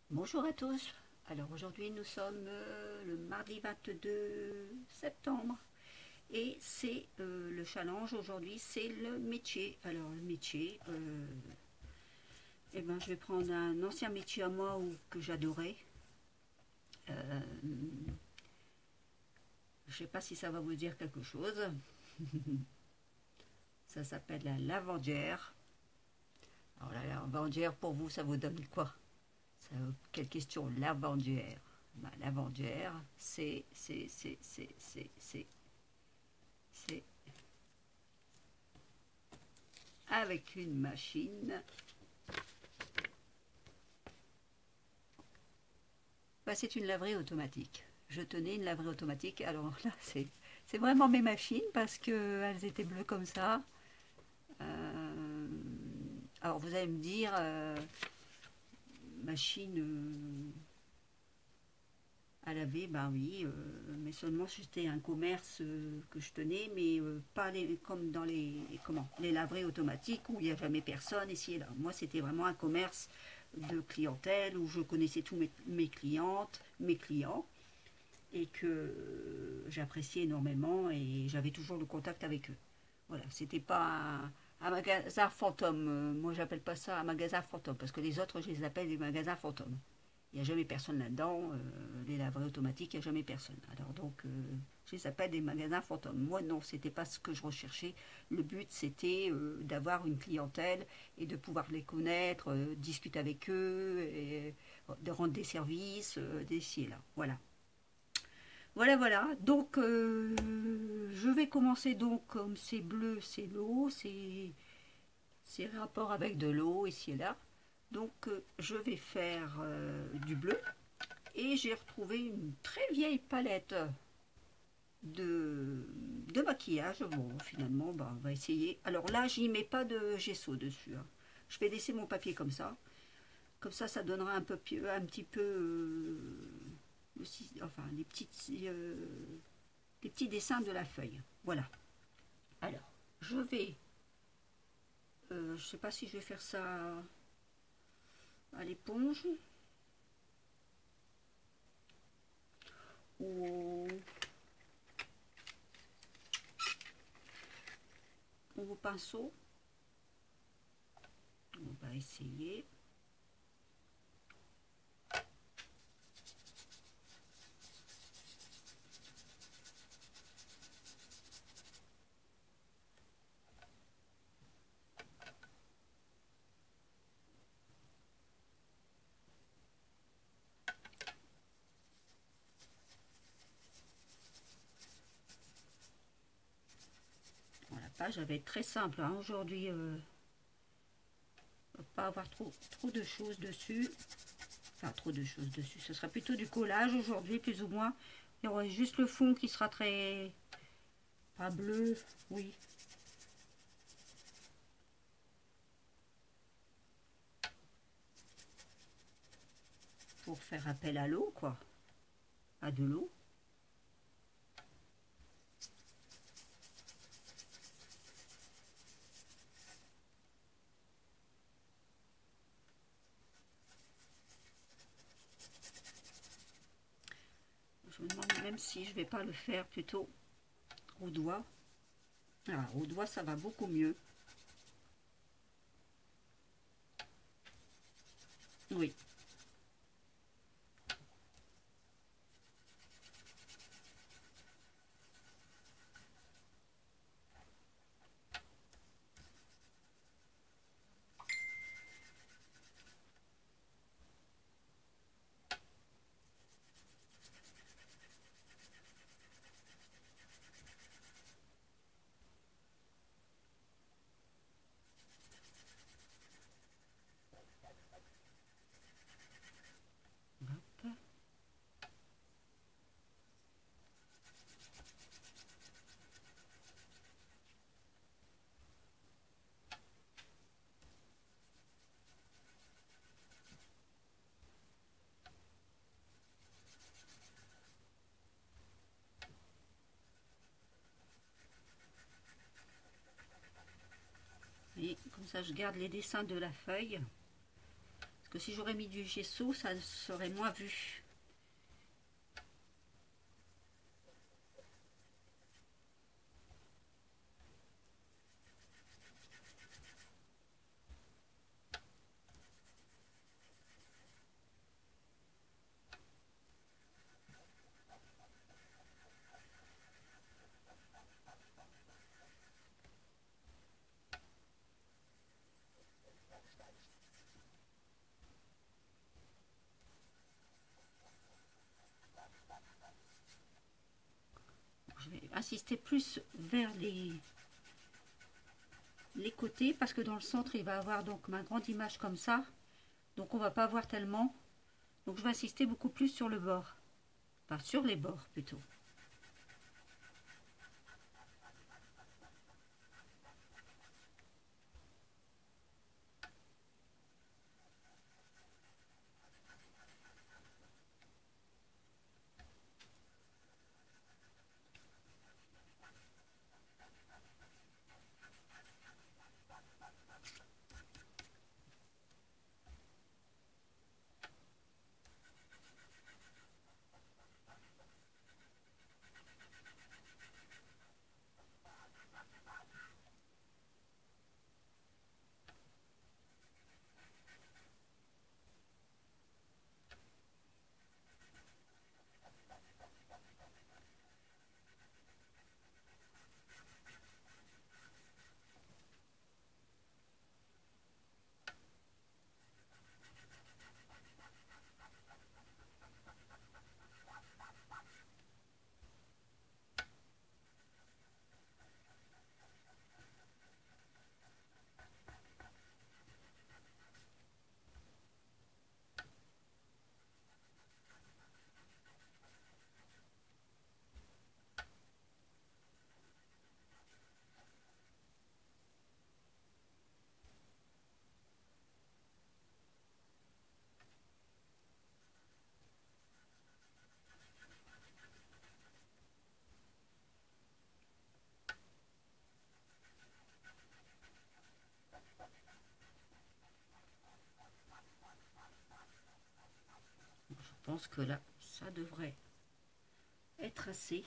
Bonjour à tous. Alors aujourd'hui nous sommes le mardi 22 septembre et c'est le challenge aujourd'hui, c'est le métier. Alors le métier, je vais prendre un ancien métier à moi que j'adorais. Euh, je ne sais pas si ça va vous dire quelque chose. Ça s'appelle la lavandière. Alors la lavandière pour vous ça vous donne quoi? Quelle question? Lavandière. Lavandière, c'est avec une machine. C'est une laverie automatique. Je tenais une laverie automatique. Alors là, c'est vraiment mes machines parce qu'elles étaient bleues comme ça. Euh, alors vous allez me dire, machine à laver, ben oui, mais seulement c'était un commerce que je tenais, mais pas comme dans les laveries automatiques où il n'y a jamais personne ici et là. Moi, c'était vraiment un commerce de clientèle où je connaissais tous mes clientes, mes clients, et que j'appréciais énormément et j'avais toujours le contact avec eux. Voilà, c'était pas un magasin fantôme. Moi, j'appelle pas ça un magasin fantôme parce que les autres, je les appelle des magasins fantômes. Il n'y a jamais personne là-dedans. Les laveries automatiques, il n'y a jamais personne. Alors donc, je les appelle des magasins fantômes. Moi, non, c'était pas ce que je recherchais. Le but, c'était d'avoir une clientèle et de pouvoir les connaître, discuter avec eux, et de rendre des services, d'ici et là. Voilà. Voilà, voilà. Donc, je vais commencer donc comme c'est bleu, c'est l'eau, c'est rapport avec de l'eau ici et là. Donc, je vais faire du bleu et j'ai retrouvé une très vieille palette de maquillage. Bon, finalement, bah, on va essayer. Alors là, j'y mets pas de gesso dessus, hein. Je vais laisser mon papier comme ça. Comme ça donnera un petit peu enfin, les petits dessins de la feuille. Voilà. Alors, je vais, je sais pas si je vais faire ça à l'éponge ou au pinceau. On va essayer. Bon, la page va être très simple, hein. Aujourd'hui, pas avoir trop de choses dessus. Enfin, trop de choses dessus. Ce sera plutôt du collage aujourd'hui, plus ou moins. Il y aura juste le fond qui sera très... pas bleu, oui. Pour faire appel à l'eau, quoi. À de l'eau. Je me demande même si je vais pas le faire plutôt au doigt. Ah, au doigt, ça va beaucoup mieux. Oui. Hop. Et comme ça, je garde les dessins de la feuille. Parce que si j'aurais mis du gesso, ça serait moins vu. Je vais insister plus vers les côtés parce que dans le centre il va avoir donc ma grande image comme ça, donc on va pas voir tellement, donc je vais insister beaucoup plus sur le bord, enfin sur les bords plutôt. Je pense que là ça devrait être assez.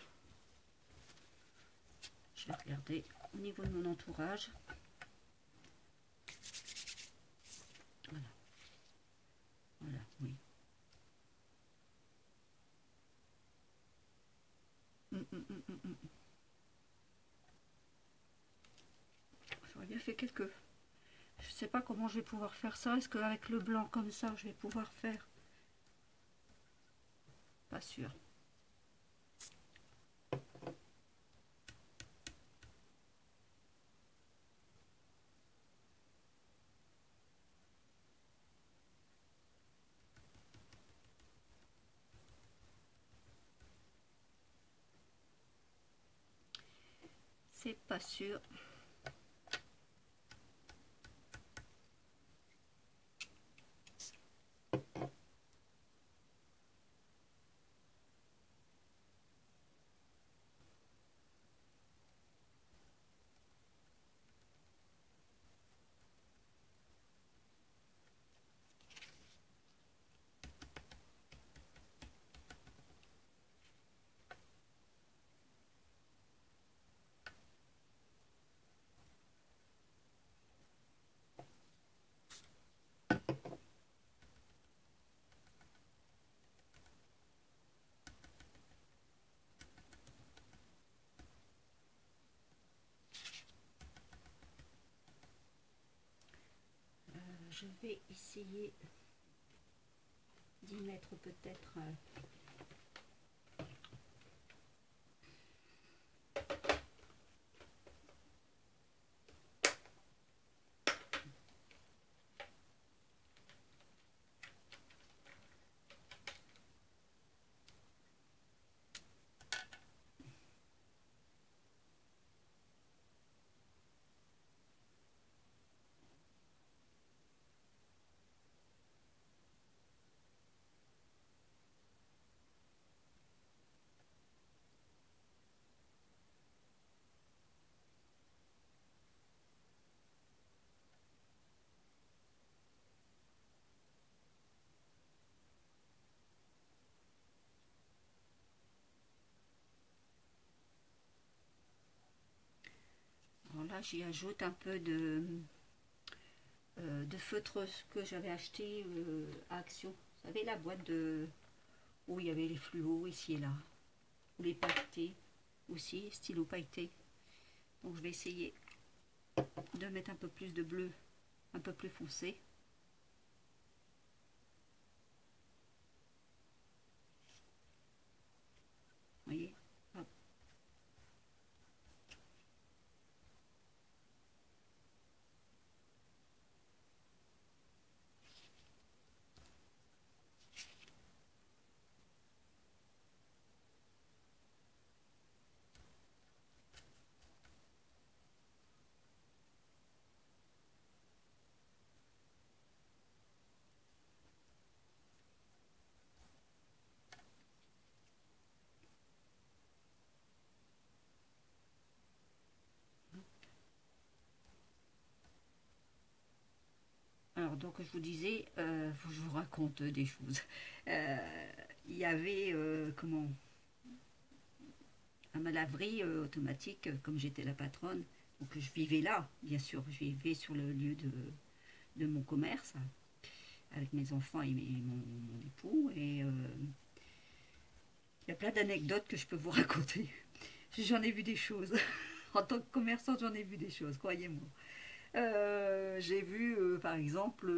Je vais regarder au niveau de mon entourage. Voilà. Voilà, oui. J'aurais bien fait quelques... Je sais pas comment je vais pouvoir faire ça. Est-ce qu'avec le blanc comme ça, je vais pouvoir faire? Pas sûr. C'est pas sûr. Je vais essayer d'y mettre peut-être là, j'y ajoute un peu de feutre que j'avais acheté à Action. Vous savez, la boîte où il y avait les fluos ici et là, ou les pailletés aussi, stylo pailleté. Donc je vais essayer de mettre un peu plus de bleu, un peu plus foncé. Vous voyez? Hop. Alors donc je vous disais, faut que je vous raconte des choses. Il y avait comment ma laverie automatique, comme j'étais la patronne, donc je vivais là, bien sûr, je vivais sur le lieu de mon commerce, avec mes enfants et mon époux, et il y a plein d'anecdotes que je peux vous raconter. J'en ai vu des choses. En tant que commerçante, j'en ai vu des choses, croyez-moi. J'ai vu, par exemple,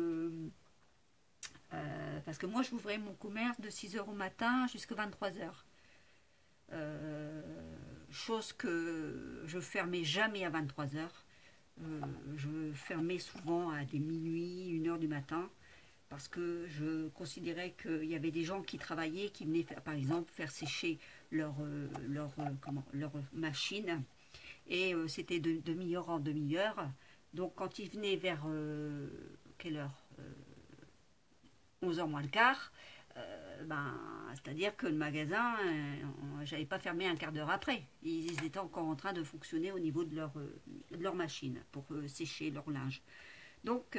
parce que moi, j'ouvrais mon commerce de 6 heures au matin jusqu'à 23 heures. Chose que je fermais jamais à 23 heures. Je fermais souvent à des minuit, 1 heure du matin, parce que je considérais qu'il y avait des gens qui travaillaient, qui venaient faire, par exemple faire sécher leur machine, et c'était de demi-heure en demi-heure. Donc quand ils venaient vers quelle heure 11 heures moins le quart, ben, c'est-à-dire que le magasin, j'avais pas fermé un quart d'heure après. Ils étaient encore en train de fonctionner au niveau de leur machine pour sécher leur linge. Donc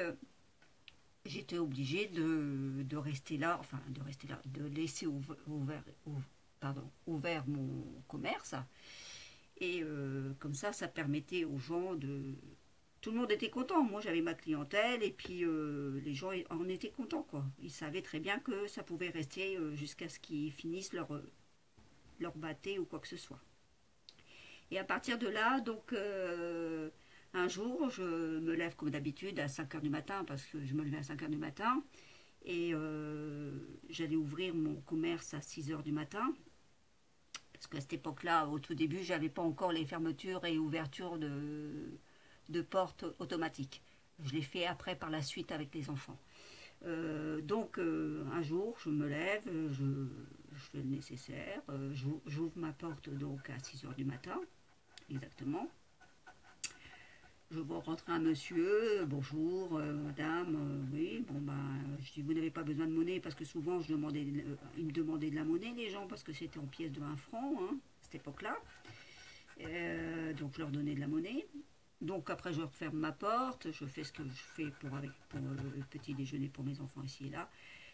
j'étais obligée de rester là, enfin de laisser ouvert mon commerce. Et comme ça permettait aux gens de... Tout le monde était content. Moi, j'avais ma clientèle et puis les gens en étaient contents, quoi. Ils savaient très bien que ça pouvait rester jusqu'à ce qu'ils finissent leur bâté ou quoi que ce soit. Et à partir de là, donc, un jour, je me lève comme d'habitude à 5 heures du matin, parce que je me levais à 5 heures du matin, et j'allais ouvrir mon commerce à 6 heures du matin. Parce qu'à cette époque-là, au tout début, j'avais pas encore les fermetures et ouvertures de portes automatiques. Je l'ai fait après par la suite avec les enfants. Donc un jour, je me lève, je fais le nécessaire, j'ouvre ma porte donc à 6 heures du matin, exactement. Je vois rentrer un monsieur, bonjour, madame, oui, bon ben, je dis, vous n'avez pas besoin de monnaie, parce que souvent, ils me demandaient de la monnaie, les gens, parce que c'était en pièces de 1 franc, hein, à cette époque-là. Donc, je leur donnais de la monnaie. Donc, après, je referme ma porte, je fais ce que je fais pour le petit déjeuner pour mes enfants ici et là.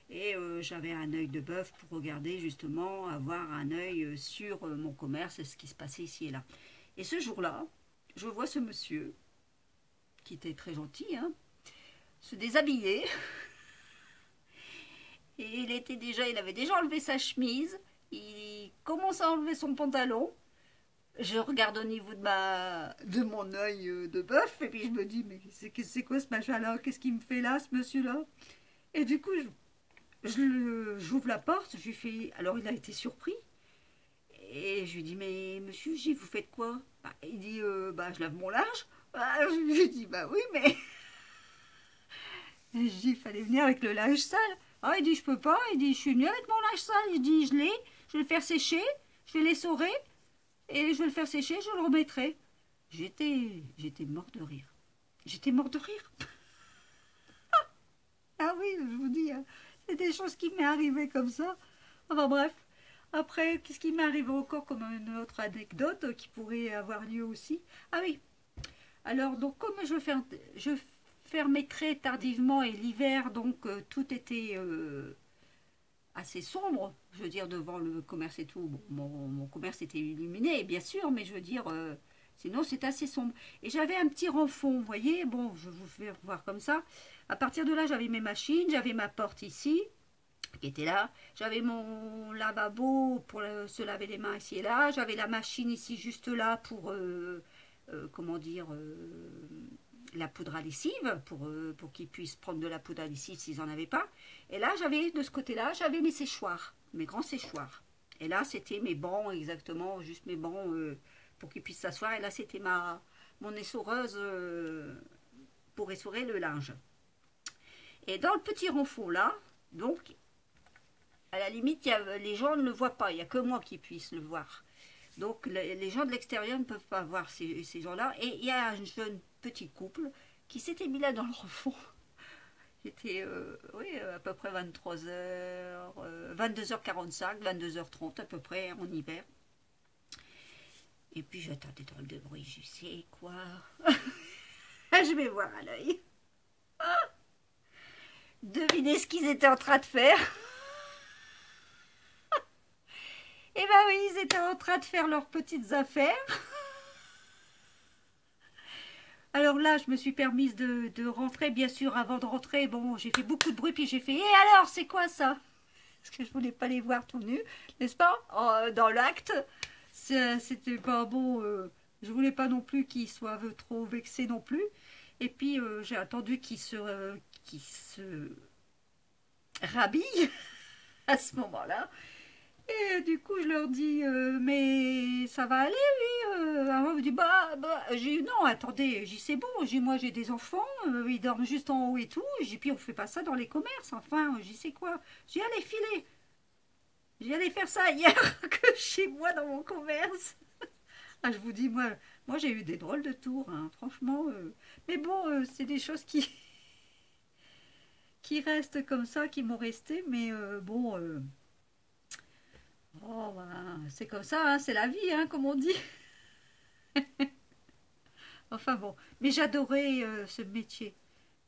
Et j'avais un œil de bœuf pour regarder, justement, avoir un œil sur mon commerce et ce qui se passait ici et là. Et ce jour-là, je vois ce monsieur qui était très gentil, hein, se déshabiller. Et il avait déjà enlevé sa chemise, il commence à enlever son pantalon. Je regarde au niveau de mon œil de bœuf, et puis je me dis, mais c'est quoi ce machin-là? Qu'est-ce qu'il me fait là, ce monsieur-là? Et du coup, j'ouvre la porte, je lui fais... Alors il a été surpris, et je lui dis, mais monsieur J, vous faites quoi? Bah, il dit, bah, je lave mon linge. Bah, je lui dis, bah oui, mais... Et je dis, il fallait venir avec le linge sale. Ah, il dit, je peux pas. Il dit, je suis venu avec mon linge sale. Il dit, je vais le faire sécher, je vais l'essorer, et je vais le faire sécher, je le remettrai. J'étais mort de rire. J'étais mort de rire. Ah oui, je vous dis, hein, c'est des choses qui m'est arrivées comme ça. Enfin bref. Après, qu'est-ce qui m'est arrivé encore comme une autre anecdote qui pourrait avoir lieu aussi? Ah oui. Alors, donc, comme je fermais très tardivement et l'hiver, donc tout était assez sombre. Je veux dire, devant le commerce et tout. Bon, mon commerce était illuminé, bien sûr, mais je veux dire, Sinon, c'est assez sombre. Et j'avais un petit renfond, vous voyez. Bon, je vous fais voir comme ça. À partir de là, j'avais mes machines, j'avais ma porte ici, qui était là. J'avais mon lavabo pour se laver les mains ici et là. J'avais la machine ici, juste là, pour, comment dire, la poudre à lessive, pour qu'ils puissent prendre de la poudre à lessive s'ils n'en avaient pas. Et là, j'avais, de ce côté-là, j'avais mes séchoirs, mes grands séchoirs. Et là, c'était mes bancs, exactement, juste mes bancs pour qu'ils puissent s'asseoir. Et là, c'était mon essoreuse pour essorer le linge. Et dans le petit renfort là, donc, à la limite, les gens ne le voient pas, il n'y a que moi qui puisse le voir. Donc, les gens de l'extérieur ne peuvent pas voir ces gens-là. Et il y a un jeune petit couple qui s'était mis là dans le renfort. J'étais, oui, à peu près 23h, 22h45, 22h30 à peu près en hiver. Et puis j'entendais drôle de bruit, je sais quoi. Je vais voir à l'œil. Devinez ce qu'ils étaient en train de faire. Eh ben oui, ils étaient en train de faire leurs petites affaires. Alors là, je me suis permise de rentrer, bien sûr, avant de rentrer. Bon, j'ai fait beaucoup de bruit, puis j'ai fait « Et alors, c'est quoi ça ?» Parce que je voulais pas les voir tout nus, n'est-ce pas? Dans l'acte, c'était pas bon. Je voulais pas non plus qu'ils soient trop vexés non plus. Et puis, j'ai attendu qu'ils se rhabillent à ce moment-là. Et du coup, je leur dis, mais ça va aller, oui. Alors, on me dit, j'ai dit, non, attendez, j'ai dit, c'est bon. J'ai dit, moi, j'ai des enfants, ils dorment juste en haut et tout. J'ai dit, puis on fait pas ça dans les commerces. Enfin, j'ai dit, c'est quoi? J'ai dit, allez, filez. J'ai dit, allez faire ça ailleurs que chez moi dans mon commerce. Ah, je vous dis, moi j'ai eu des drôles de tours, hein, franchement. Mais bon, c'est des choses qui restent comme ça, qui m'ont resté. Mais bon. Oh, ben, c'est comme ça, hein, c'est la vie, hein, comme on dit. Enfin bon, mais j'adorais ce métier.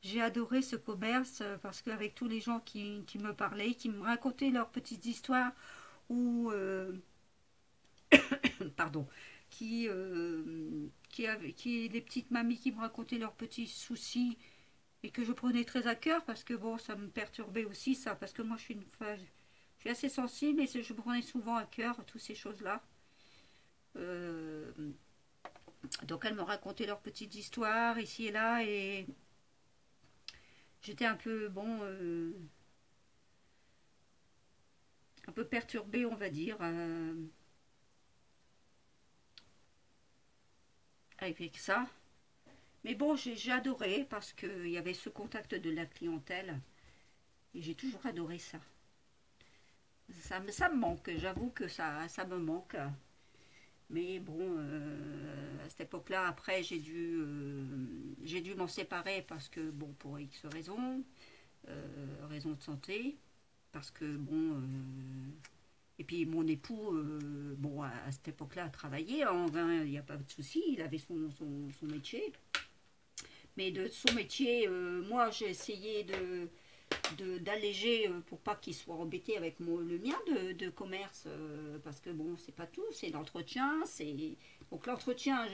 J'ai adoré ce commerce parce qu'avec tous les gens qui me parlaient, qui me racontaient leurs petites histoires ou, pardon, les petites mamies qui me racontaient leurs petits soucis et que je prenais très à cœur parce que bon, ça me perturbait aussi ça, parce que moi je suis assez sensible et je prenais souvent à cœur toutes ces choses-là. Euh, donc elles me racontaient leurs petites histoires ici et là et j'étais un peu, bon, un peu perturbée, on va dire, avec ça. Mais bon, j'ai adoré parce qu'il y avait ce contact de la clientèle et j'ai toujours adoré ça. Ça me manque, j'avoue que ça me manque. Mais bon, à cette époque-là, après, j'ai dû m'en séparer parce que, bon, pour X raisons, raisons de santé, parce que, bon, et puis mon époux, bon, à cette époque-là, travaillait, en vain, il n'y a pas de souci, il avait son métier. Mais de son métier, moi, j'ai essayé d'alléger pour pas qu'il soit embêté avec le mien de commerce parce que bon c'est pas tout, c'est l'entretien, donc l'entretien,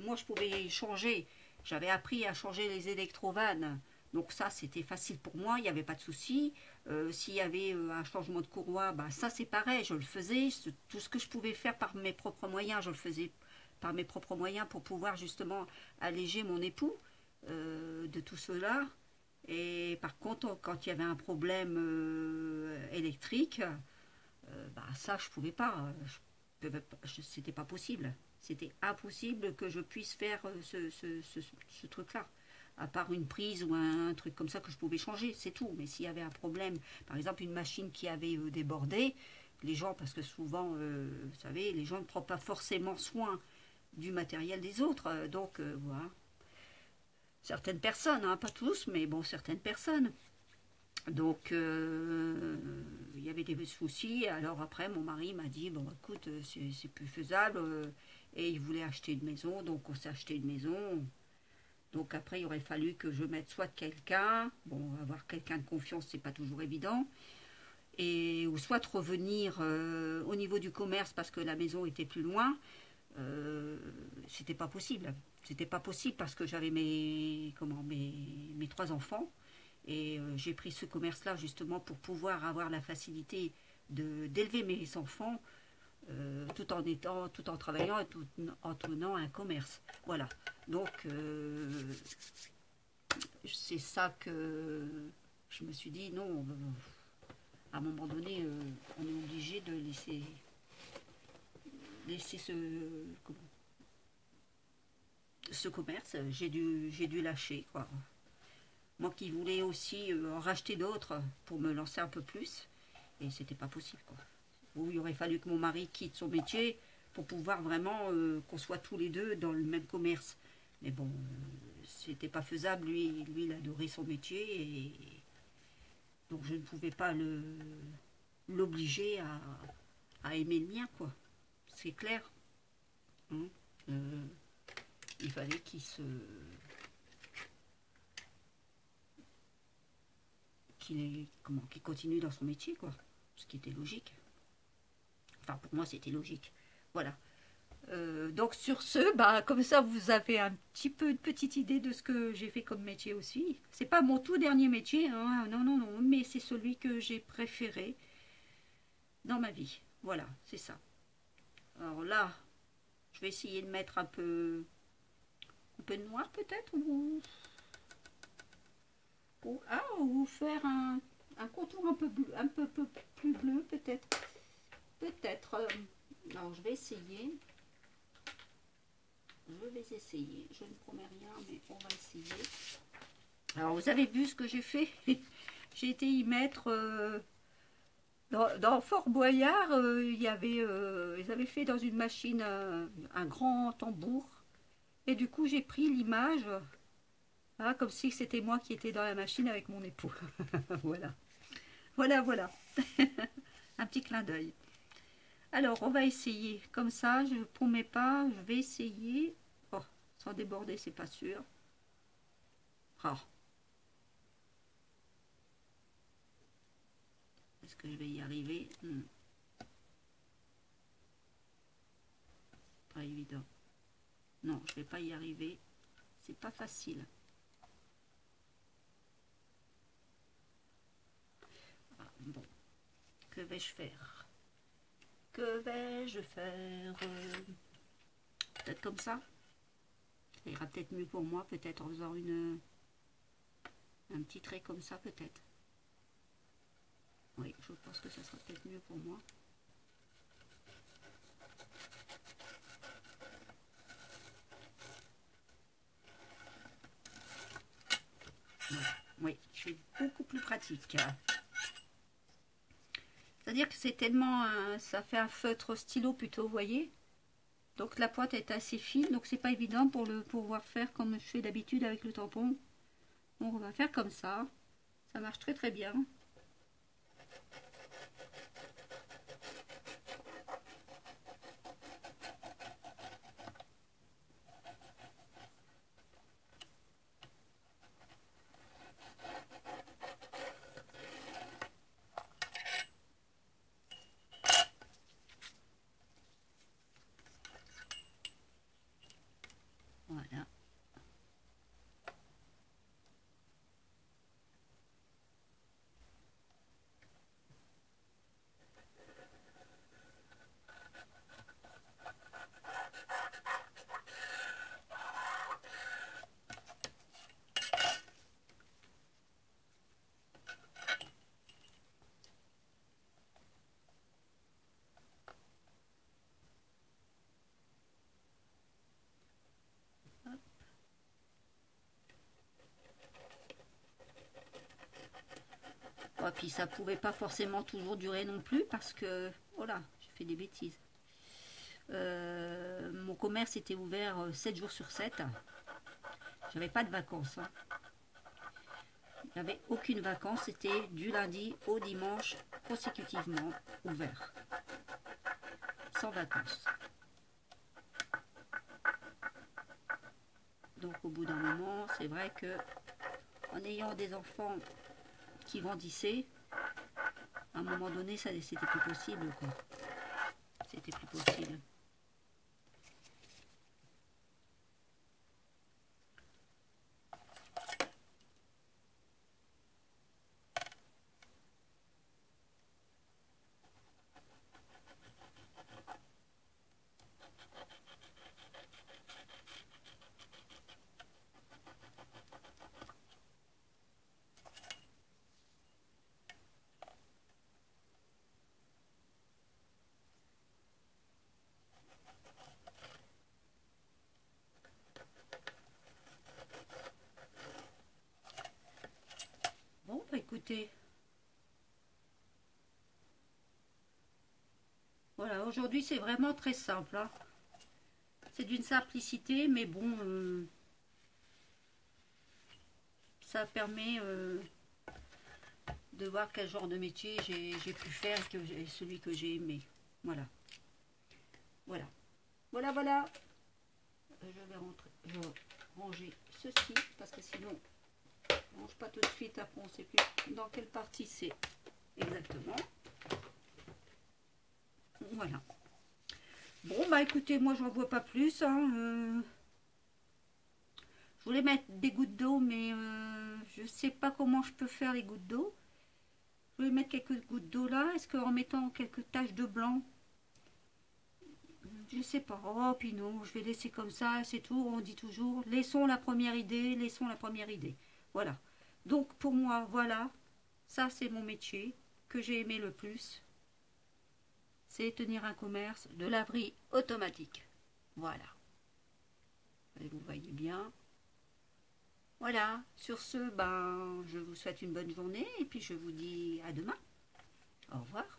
moi je pouvais changer, j'avais appris à changer les électrovannes, donc ça c'était facile pour moi, il n'y avait pas de souci. S'il y avait un changement de courroie, bah, ça c'est pareil, je le faisais, tout ce que je pouvais faire par mes propres moyens, je le faisais par mes propres moyens pour pouvoir justement alléger mon époux de tout cela. Et par contre, quand il y avait un problème électrique, bah, ça, je pouvais pas. C'était pas possible. C'était impossible que je puisse faire ce truc-là. À part une prise ou un truc comme ça que je pouvais changer, c'est tout. Mais s'il y avait un problème, par exemple une machine qui avait débordé, les gens, parce que souvent, vous savez, les gens ne prennent pas forcément soin du matériel des autres. Donc, voilà. Certaines personnes, hein, pas tous, mais bon, certaines personnes. Donc, il y avait des soucis. Alors après, mon mari m'a dit, bon, écoute, c'est plus faisable. Et il voulait acheter une maison, donc on s'est acheté une maison. Donc après, il aurait fallu que je mette soit quelqu'un, bon, avoir quelqu'un de confiance, c'est pas toujours évident, et ou soit revenir au niveau du commerce parce que la maison était plus loin. c'était pas possible. C'était pas possible parce que j'avais mes 3 enfants. Et j'ai pris ce commerce-là justement pour pouvoir avoir la facilité d'élever mes enfants tout en travaillant et tout en tenant un commerce. Voilà. Donc c'est ça que je me suis dit non. À un moment donné, on est obligé de laisser ce commerce. J'ai dû lâcher quoi. Moi qui voulais aussi en racheter d'autres pour me lancer un peu plus, et c'était pas possible quoi. Où il aurait fallu que mon mari quitte son métier pour pouvoir vraiment qu'on soit tous les deux dans le même commerce. Mais bon, c'était pas faisable. Lui, il adorait son métier et donc je ne pouvais pas l'obliger à aimer le mien quoi. C'est clair. Hein. Euh, il fallait qu'il continue dans son métier quoi. Ce qui était logique. Enfin, pour moi, c'était logique. Voilà. Donc sur ce, bah, comme ça, vous avez un petit peu une petite idée de ce que j'ai fait comme métier aussi. C'est pas mon tout dernier métier, hein, non, non, non, mais c'est celui que j'ai préféré dans ma vie. Voilà, c'est ça. Alors là, je vais essayer de mettre un peu de noir peut-être, ou faire un contour un peu plus bleu peut-être. Peut-être. Alors je vais essayer. Je ne promets rien, mais on va essayer. Alors, vous avez vu ce que j'ai fait. J'ai été y mettre... dans Fort Boyard, ils avaient fait dans une machine un grand tambour. Et du coup, j'ai pris l'image, comme si c'était moi qui étais dans la machine avec mon épaule. Voilà. Voilà, voilà. Un petit clin d'œil. Alors, on va essayer. Comme ça, je ne promets pas, je vais essayer. Oh, sans déborder, c'est pas sûr. Oh. Est-ce que je vais y arriver? Pas évident. Non, je vais pas y arriver. C'est pas facile. Ah, bon. Que vais-je faire? Que vais-je faire? Peut-être comme ça? Ça ira peut-être mieux pour moi, peut-être en faisant un petit trait comme ça, peut-être. Oui, je pense que ça sera peut-être mieux pour moi. Voilà. Oui, c'est beaucoup plus pratique. C'est-à-dire que c'est tellement... ça fait un feutre stylo plutôt, vous voyez. Donc la pointe est assez fine, donc c'est pas évident pour le pouvoir faire comme je fais d'habitude avec le tampon. Donc on va faire comme ça. Ça marche très très bien. Voilà. Et puis ça pouvait pas forcément toujours durer non plus parce que, voilà, j'ai fait des bêtises. Mon commerce était ouvert 7 jours sur 7. J'avais pas de vacances. Hein. Il n'y avait aucune vacance. C'était du lundi au dimanche consécutivement ouvert. Sans vacances. Donc au bout d'un moment, c'est vrai que en ayant des enfants qui grandissaient, à un moment donné, c'était plus possible, quoi. C'était plus possible. écoutez. Voilà, aujourd'hui c'est vraiment très simple, hein. C'est d'une simplicité, mais bon, ça permet de voir quel genre de métier j'ai pu faire et celui que j'ai aimé. Voilà, voilà, voilà, voilà. Je vais ranger ceci, parce que sinon, on ne range pas tout de suite, après on ne sait plus dans quelle partie c'est exactement. Voilà. Bon, bah écoutez, moi j'en vois pas plus, hein. Je voulais mettre des gouttes d'eau, mais je sais pas comment je peux faire les gouttes d'eau. Je vais mettre quelques gouttes d'eau là. Est-ce qu'en mettant quelques taches de blanc, je sais pas. Oh, puis non, je vais laisser comme ça, c'est tout. On dit toujours, laissons la première idée, laissons la première idée. Voilà. Donc pour moi, voilà, ça c'est mon métier que j'ai aimé le plus. C'est tenir un commerce de laverie automatique. Voilà. Et vous voyez bien. Voilà, sur ce, ben, je vous souhaite une bonne journée et puis je vous dis à demain. Au revoir.